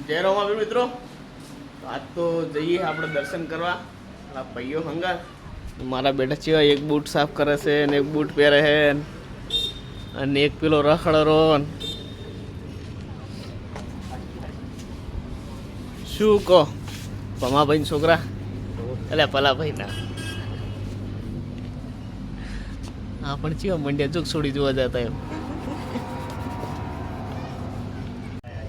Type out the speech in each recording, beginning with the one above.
જય રામાબીર મિત્રો, આજ તો જઈએ આપણે દર્શન કરવા. ભાઈઓ હંગા મારા બેટા છે, એક બૂટ સાફ કરે છે ને એક બૂટ પહેરે છે અને એક પેલો રખડરો. શું કહો પમાભાઈ છોકરા? એટલે પલાભાઈ ના હા પણ ચિયો મંડ્યા ચૂક છોડી જોવા જતા એમ.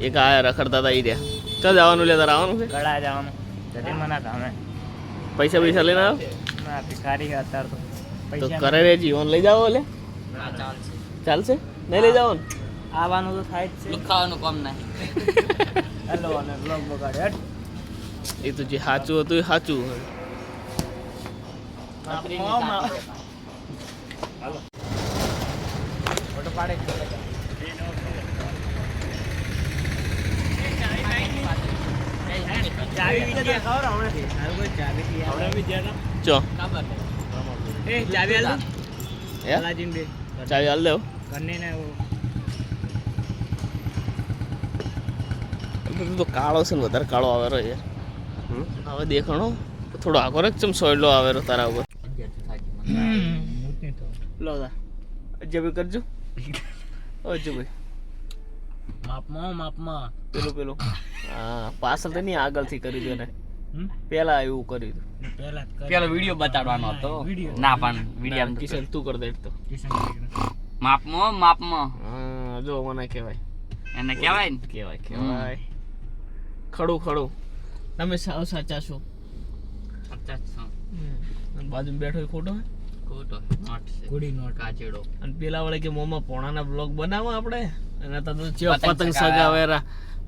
એક આ રખડતા હતા એ રહ્યા. ચાલ જવાનું લે તારે આવવાનું છે? કડા જવાનું જતી મના કામે. પૈસા પૈસા લઈને આવો ના ભિખારી અત્યારે તો તો પૈસા કરે રે જીવન લઈ જાઓ. લે ના ચાલશે. ચાલશે નહીં લઈ જાઓ ને? આવવાનું તો થાય જ છે. ખાવાનું કામ નહીં. હેલો અને બ્લોગ બગાડે હટ. એ તો જે સાચું હતું એ સાચું. ફોટો પાડે ચો ચાવી હાલ ચાવી હાલ દેવો. તો કાળો છે ને વધારે કાળો આવેલો યાર. હવે દેખાણો થોડો આગો રે ચમ સોયલો આવેલો તારા ઉપર. લો અજય ભાઈ કરજો. અજય ભાઈ માપમાં પેલું હા પાછળ નહીં આગળથી કરી દો ને. પેલા એવું કર્યું પેલો વિડિયો બતાડવાનો હતો ના પણ વિડિયો હતું. કિશન તું કર દે તો. માપમાં હા જો મને કહેવાય એને કહેવાય ને કહેવાય ખડું તમે સાવ સાચા છો. બાજુમાં બેઠો એ ખોટો ખોટો નોટ છે ગુડી નોટ કાચેડો. અને પેલા વળે કે મોમાં પોણાના બ્લોગ બનાવો આપણે અને તો ચેવા પતંગ સગાવેરા.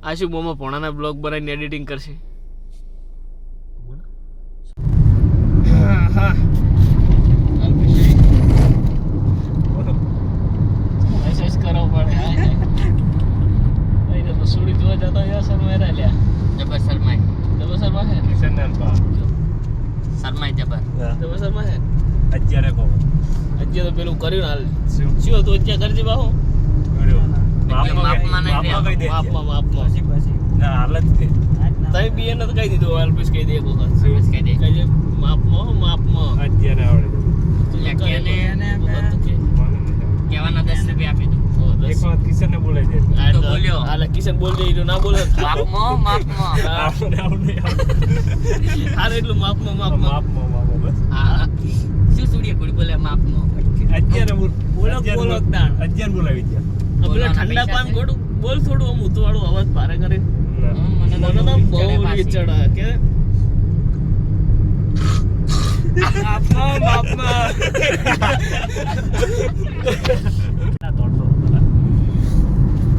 આ શું મોમાં પોણાના બ્લોગ બનાવીને એડિટિંગ કરશે? હા એક્સરસાઇઝ કરવો પડે. અહીં તો સુડી જોવા જતા યાર શરમાય લ્યા. જબર શરમાય હે શરમાય જબર શરમાય હે. અત્યારે કહો અત્યારે તો પેલું કર્યું ને હાલ શું તો અત્યારે કરજે બાહો. માપમાં ના હાલત છે. તમે બી એને તો કહી દીધું અલ્પેશ કહી દે એક વખત કહી દે માપમાં અત્યારે આવડે કહેવાના 10 રૂપિયા આપી દઉં. એક વખત કિશન ને બોલાઈ દે. તો બોલ્યો હાલે કિશન બોલ દે ઈ ના બોલે. માપમાં આવડે હારે એટલું માપમાં બસ શું સુડીએ ગુડી બોલે માપમાં અત્યારે બોલો દાણ અત્યારે બોલાવી દે. પેલા ઠંડા પાન ગોડું બોલ થોડું આમ ઉતવાળું અવાજ ભારે કરે. મને મને તો બહુ ચડા કે માપમાં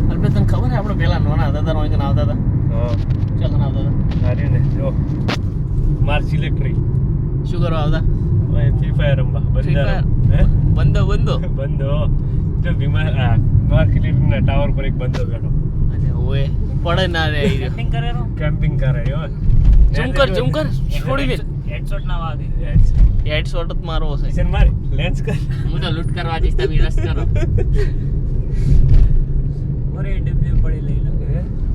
અલ્પેશ તને ખબર હે આપણે પેલા નોના હતા તાર ઓય આવતા હતા હા ચાલ ના આવતા હતા સારી ને જો માર સિલેક્ટરી શું કરવા આવતા? ઓય ફ્રી ફાયર રમવા બંધો બંધો જો વિમાન માર સિલેક્ટરીના ટાવર પર એક બંધો બેઠો અને ઓય પડે ના રે ઈ કેમ્પિંગ કરેરો કેમ્પિંગ કરે હો. ઝુમ કર છોડી દે. હેડશોટ ના વાગે હેડશોટ જ મારવો છે. કિશન માર લેન્સ કર હું તો લૂટ કરવા જઈશ તમે રસ કરો ઓરે ડબ્લ્યુ પડી લઈ લો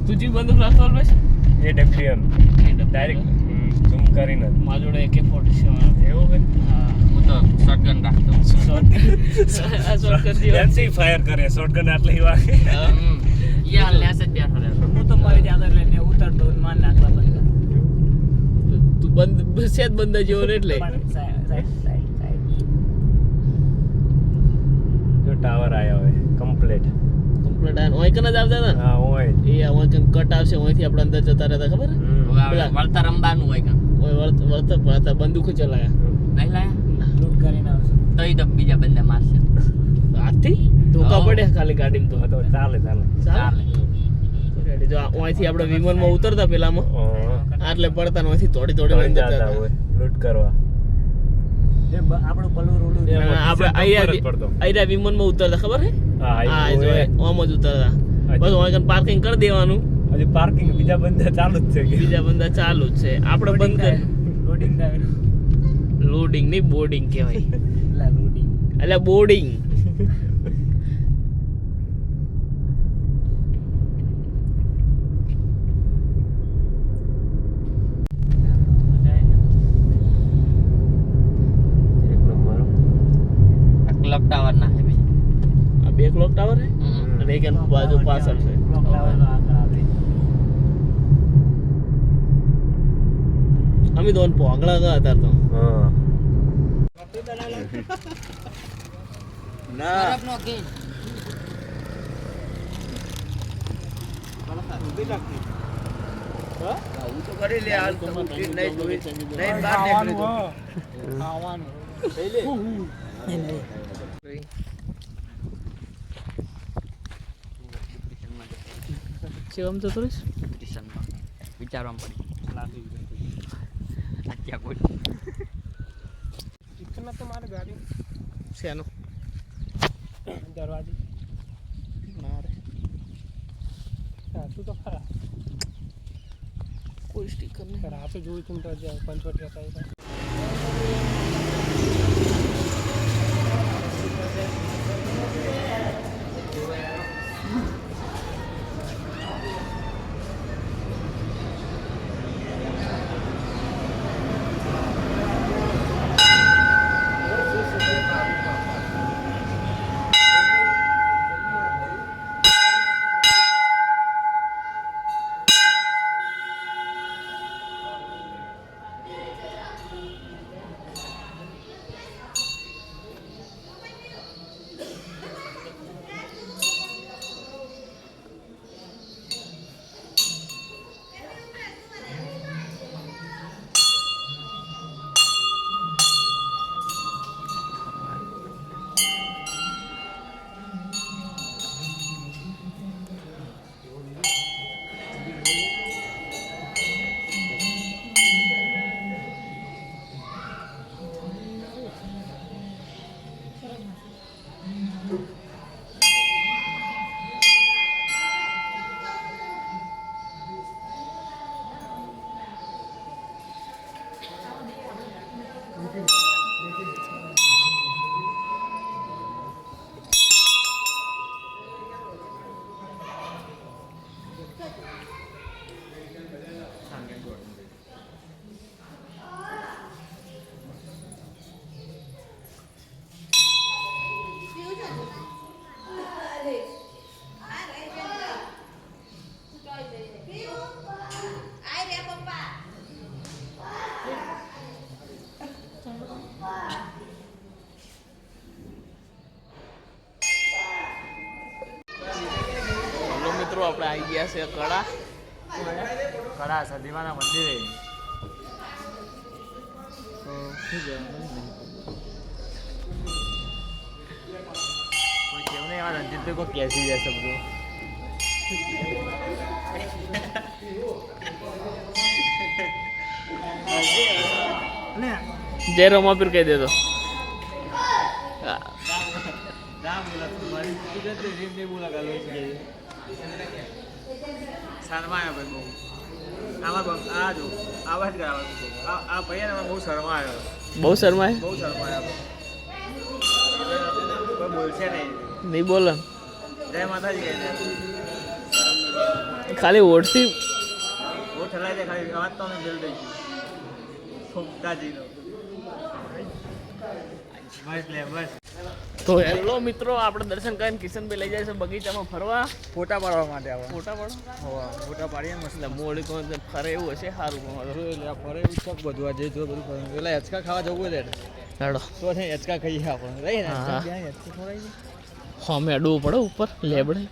તું જી બંધ રાખતો અલ્પેશ? AWM ડાયરેક્ટ ઝૂમ કરીને મારા જોડે AK-47 એવું કે હા હું તો શોટગન રાખતો શોર્ટકટ જીવા લેન્સ ફાયર કરે શોટગન આટલી વાગે યા લેસ જ બેઠો રહે હું તો મારી જાગર લઈને ઉતરતો માન નાખવા બંધ તું બંધ સેજ બંધ જેવો ને એટલે જો ટાવર આયા હોય કમ્પ્લીટ ઓય કને જ આવતા હતા. હા હોય એ ઓય કન કટ આવશે ઓયથી આપણે અંદર જતા રહેતા ખબર હે? વળતા રમવાનું હોય કાં ઓય વળતા બંદૂક ચલાયા નહીં લાયા લૂટ કરીને આવશે તો ઈ તો બીજા બંદા મારશે હાથથી ધોકા પડે ખાલી ગાડીમાં તો ચાલે ચાલે રેડી જો ઓયથી આપણે વિમાનમાં ઉતરતા પેલામાં આટલે પડતા ને ઓયથી થોડી અંદર જતા હોય લૂટ કરવા આપણું પલું રોડું આપણે આઈરા વિમાનમાં ઉતરતા ખબર હે? હા જો ઓમ જ ઉતરતા બસ ઓય કન પાર્કિંગ કરી દેવાનું. હજી પાર્કિંગ બીજા બંદા ચાલુ જ છે કે બીજા બંદા ચાલુ જ છે આપણે બંધ કરી લોડિંગ લોડિંગ નહીં બોર્ડિંગ કહેવાય લોડિંગ એટલે બોર્ડિંગ એક એનું બાજુ પાછળ છે બ્લોક લેવલનો આગળ આવે અમે દોન પોગળા હતા અત્યારે તો હા ના નો ગેન હું તો કરી લે હાલ તો નહીં જોઈ નહીં બહાર નીકળી ખાવાનું લઈ લે શિવમ તો કરીશ વિચારવા પડી કોઈ ચિકનમાં તો મારે ગાડી શેનું દરવાજે ના રે તું તો ખરા કોઈ સ્ટીકર નહીં રાતે જોયું તું તો પંચવટી હતા મિત્રો આપણે આવી ગયા છે કડા સદીમાના મંદિરે કોઈ કેવું નહીં એવા રંજીત કોઈ કેસી જાય શબ્દો જય રોમાપીર કહી દેતો શરમાયા ભાઈ બહુ આમાં આ જો આવા જ ગયા આ ભાઈ ને બહુ શરમાયો બહુ શરમાય બહુ શરમાયા કોઈ બોલશે નહીં બોલે જય માતાજી ખાલી ઓળથી બહુ ઠલાઈ જાય ખાલી અવાજ તો અમે બેલ દઈ ફૂંકતાજીનો બસ લે બસ તો હેલો મિત્રો આપણે દર્શન કરીને કિશનભાઈ લઈ જાય છે બગીચામાં ફરવા ફોટા પાડવા માટે આવો ફોટા પાડો ફોટા પાડીએ મસ્ત એટલે મોડી કોઈ ફરે એવું હશે સારું એટલે ફરે એવું છે બધું આજે જો બધું ફરે પેલા હેચકા ખાવા જવું લે હેડો તો છે હેચકા ખાઈએ આપણે રહી ને હા. હેચકા ખવડાવી હોમે અડવું પડે ઉપર લેબડે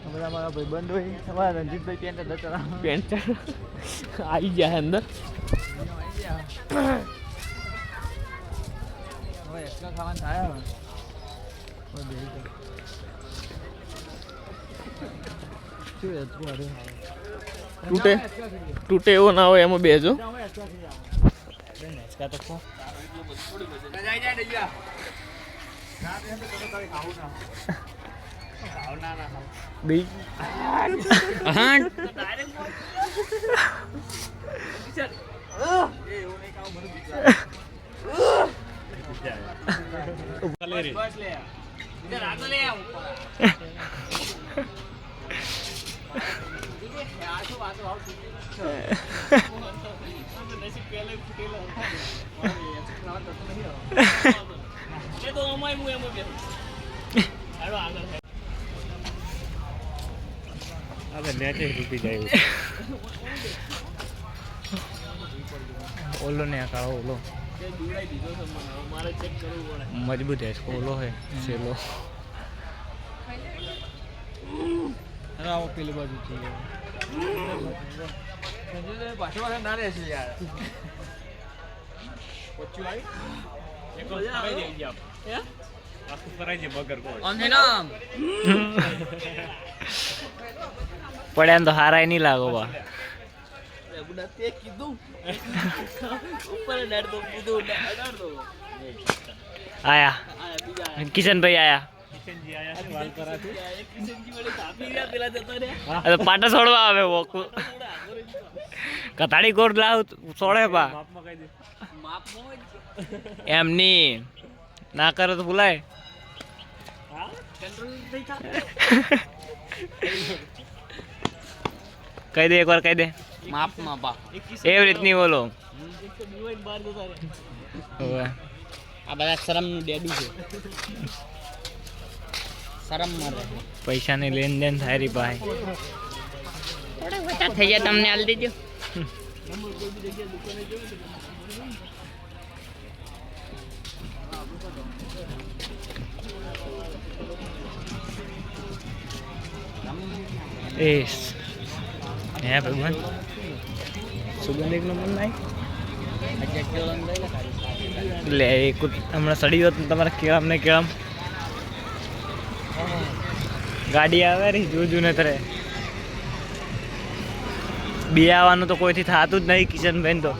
બધા મારા ભાઈબંધ હોય અમારા રંજીતભાઈ પેન્ટ હતા ચલા પેન્ટ આવી ગયા અંદર હવે હેચકા ખાવાનું થાય શું હેચકું અરે તૂટે એવો ના હોય એમાં બેજો હેચકા તો ખો બે હવે નેચે તૂટી જાય ઓલો ને કાળો ઓલો તે જોડાઈ દીધો છે મને હવે મારે ચેક કરવું પડે મજબૂત है इसको ओलो है सेलो अरे आओ पीली बाजू चाहिए संजय पाछो वाला ना रहશે યાર પચ્યું આવી એક વાર કરાઈ દે ગયા હે આખું કરાઈ દે બગર કોણ ઓને નામ પડ્યા તો હારાય નહીં લાગો બા રઘુનાથ તે કીધું ઉપર ડાળ દો કીધું ડાળ દો આયા આ બીજા કિશન ભાઈ આયા કિશનજી આયા છે વાલ કરાતું એક કિશનજી વડે કાપી ગયા પેલા જતા રે અરે પાટા છોડવા આવે વોકુ કતાડી ગોળ લાવ છોડે બા માપમાં કહી દે માપ મોજ એમ ની ના કરે તો ભૂલાય હા કંટ્રોલ થઈ જા કહી દે એકવાર કહી દે માપ માં બા એક એવી રીતની બોલો બીવાઈ બહાર જતા રે હવે આ બધા શરમ નું ડેડું છે શરમ મારે પૈસાની લેન દેન થાય રી ભાઈ થોડા વટા થઈ જાય તમને આલ દેજો એસ હે ભગવાન સુગંધ એક નંબર નાય લે એક હમણાં સડી ગયો તમારા કેળામ ને કેળામ ગાડી આવે રી જોજુ ને તરે બે આવવાનું તો કોઈથી થતું જ નહીં કિશનભાઈ તો